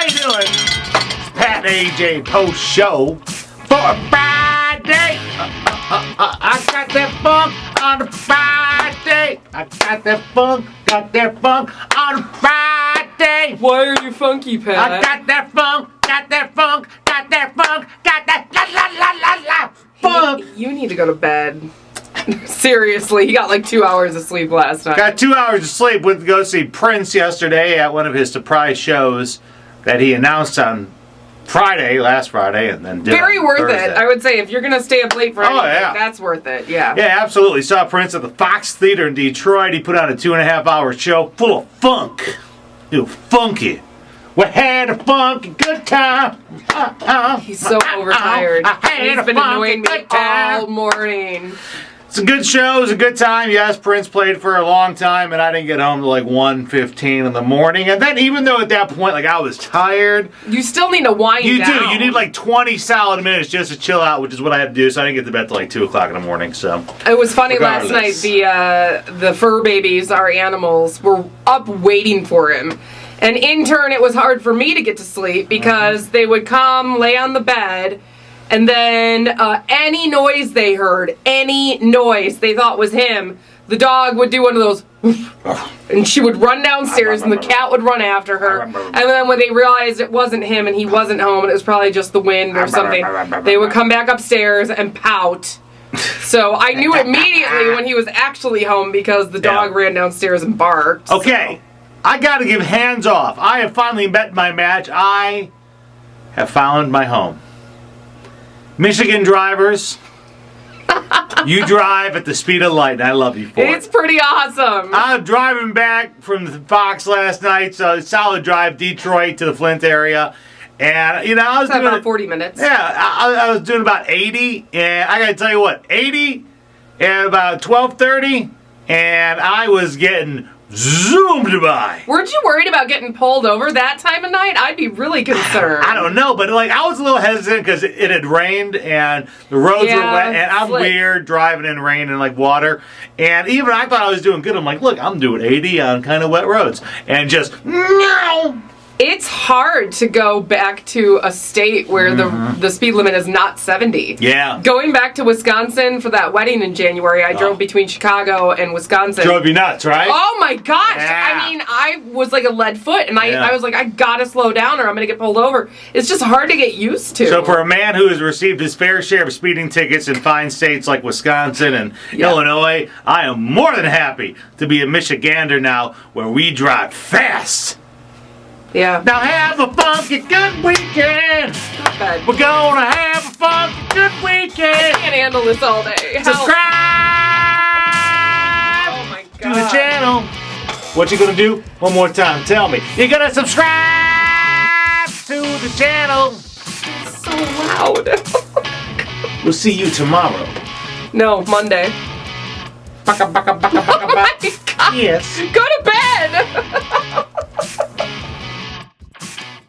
you doing? It's Pat and AJ post show for a Friday. I got that funk on a Friday. I got that funk on a Friday. Why are you funky, Pat? I got that funk, got that la funk. You need to go to bed. Seriously, he got like 2 hours of sleep last night. Got 2 hours of sleep. Went to go see Prince yesterday at one of his surprise shows that he announced on last Friday, and then did Very on worth Thursday. it. I would say if you're gonna stay up late for anything, that's worth it. Yeah. Yeah, absolutely. Saw Prince at the Fox Theater in Detroit. He put on a 2.5-hour show full of funk. Funky. We had a funky good time. He's so overtired. He's been annoying me all morning. It's a good show. It was a good time. Yes, Prince played for a long time, and I didn't get home till like 1:15 in the morning. And then even though at that point, like, I was tired. You still need to wind down. You do. You need like 20 solid minutes just to chill out, which is what I had to do. So I didn't get to bed till like 2 o'clock in the morning. So it was funny last night. The fur babies, our animals, were up waiting for him. And in turn, it was hard for me to get to sleep because they would come, lay on the bed, and then any noise they heard, any noise they thought was him, the dog would do one of those, and she would run downstairs, and the cat would run after her. And then when they realized it wasn't him and he wasn't home, and it was probably just the wind or something, they would come back upstairs and pout. So I knew immediately when he was actually home because the dog ran downstairs and barked. Okay. I got to give hands off. I have finally met my match. I have found my home. Michigan drivers, you drive at the speed of light, and I love you for it. It's pretty awesome. I'm driving back from the Fox last night, so solid drive, Detroit to the Flint area. And, you know, I was doing about 40 minutes. Yeah, I was doing about 80, and I got to tell you what, 80 and about 12:30, and I was getting zoomed by. Weren't you worried about getting pulled over that time of night? I'd be really concerned. I don't know, but like I was a little hesitant because it had rained and the roads were wet, and I'm weird driving in rain and like water. And even I thought I was doing good. I'm like, look, I'm doing 80 on kind of wet roads, and just no. It's hard to go back to a state where the speed limit is not 70. Yeah. Going back to Wisconsin for that wedding in January, I drove between Chicago and Wisconsin. Drove you nuts, right? Oh my gosh! Yeah. I mean, I was like a lead foot, and I was like, I gotta slow down or I'm gonna get pulled over. It's just hard to get used to. So for a man who has received his fair share of speeding tickets in fine states like Wisconsin and Illinois, I am more than happy to be a Michigander now where we drive fast. Yeah. Now have a funky good weekend. Not bad. We're gonna have a funky good weekend. I can't handle this all day. Subscribe Oh my God. to the channel. What you gonna do? One more time. Tell me. You're gonna subscribe to the channel. It's so loud. We'll see you tomorrow. No, Monday. Baka, baka, baka, baka, baka. Oh my God. Yes. Go to bed.